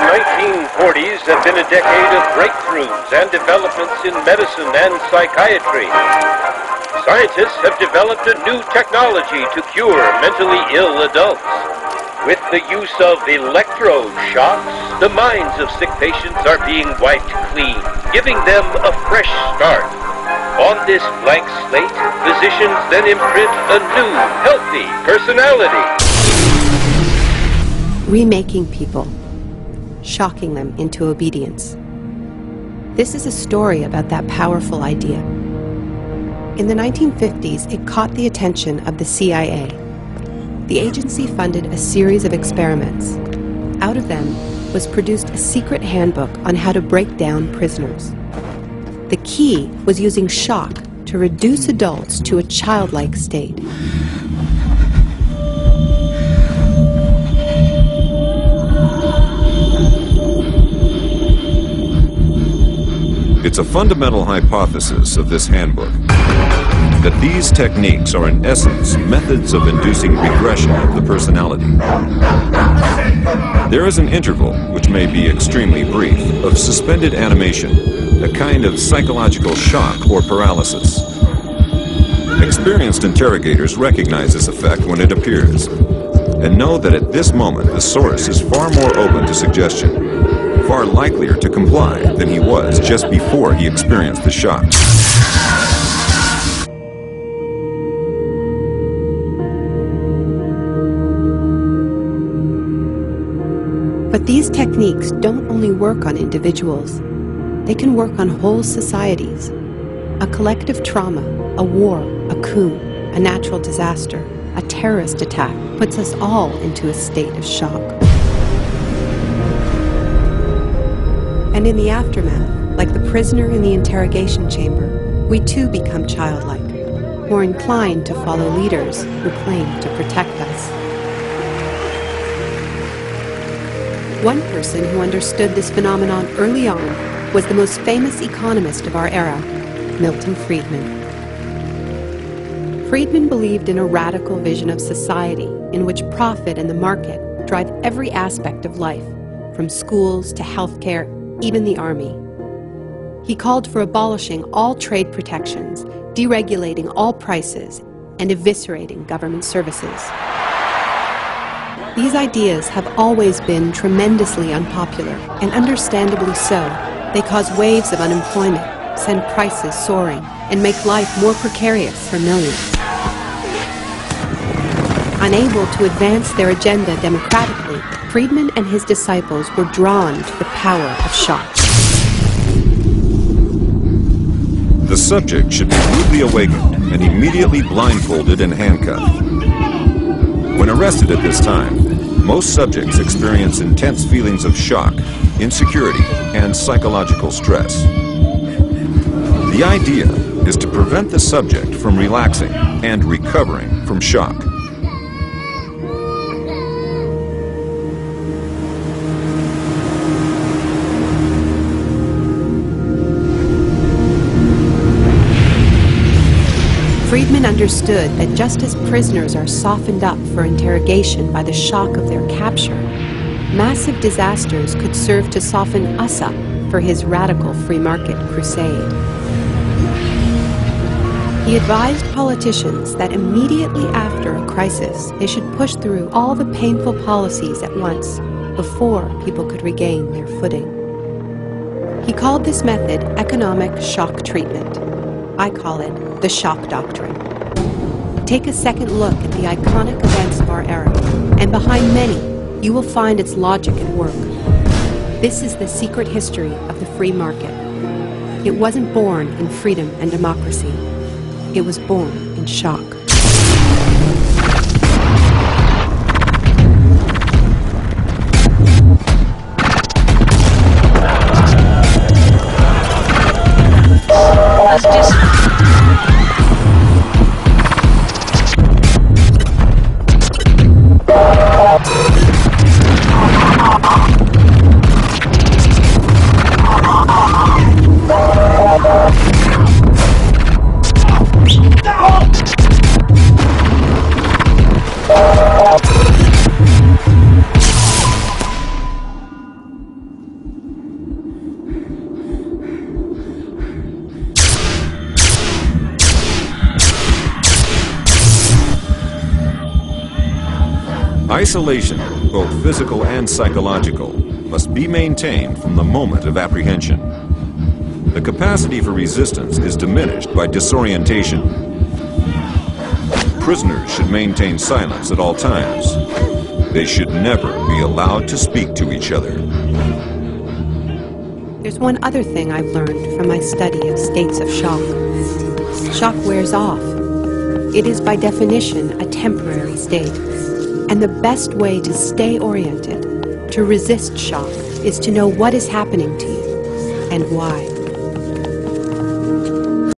1940s have been a decade of breakthroughs and developments in medicine and psychiatry. Scientists have developed a new technology to cure mentally ill adults. With the use of electroshocks, the minds of sick patients are being wiped clean, giving them a fresh start. On this blank slate, physicians then imprint a new, healthy personality. Remaking people, shocking them into obedience. This is a story about that powerful idea. In the 1950s, it caught the attention of the CIA. The agency funded a series of experiments. Out of them was produced a secret handbook on how to break down prisoners. The key was using shock to reduce adults to a childlike state. It's a fundamental hypothesis of this handbook that these techniques are in essence methods of inducing regression of the personality. There is an interval, which may be extremely brief, of suspended animation, a kind of psychological shock or paralysis. Experienced interrogators recognize this effect when it appears, and know that at this moment the source is far more open to suggestion, far likelier to comply than he was just before he experienced the shock. But these techniques don't only work on individuals. They can work on whole societies. A collective trauma, a war, a coup, a natural disaster, a terrorist attack puts us all into a state of shock. And in the aftermath, like the prisoner in the interrogation chamber, we too become childlike, more inclined to follow leaders who claim to protect us. One person who understood this phenomenon early on was the most famous economist of our era, Milton Friedman. Friedman believed in a radical vision of society in which profit and the market drive every aspect of life, from schools to healthcare, even the army. He called for abolishing all trade protections, deregulating all prices, and eviscerating government services. These ideas have always been tremendously unpopular, and understandably so. They cause waves of unemployment, send prices soaring, and make life more precarious for millions. Unable to advance their agenda democratically, Friedman and his disciples were drawn to the power of shock. The subject should be rudely awakened and immediately blindfolded and handcuffed. When arrested at this time, most subjects experience intense feelings of shock, insecurity, and psychological stress. The idea is to prevent the subject from relaxing and recovering from shock. Friedman understood that just as prisoners are softened up for interrogation by the shock of their capture, massive disasters could serve to soften us up for his radical free market crusade. He advised politicians that immediately after a crisis, they should push through all the painful policies at once before people could regain their footing. He called this method economic shock treatment. I call it the shock doctrine. Take a second look at the iconic events of our era, and behind many, you will find its logic at work. This is the secret history of the free market. It wasn't born in freedom and democracy. It was born in shock. Isolation, both physical and psychological, must be maintained from the moment of apprehension. The capacity for resistance is diminished by disorientation. Prisoners should maintain silence at all times. They should never be allowed to speak to each other. There's one other thing I've learned from my study of states of shock. Shock wears off. It is by definition a temporary state. And the best way to stay oriented, to resist shock, is to know what is happening to you and why.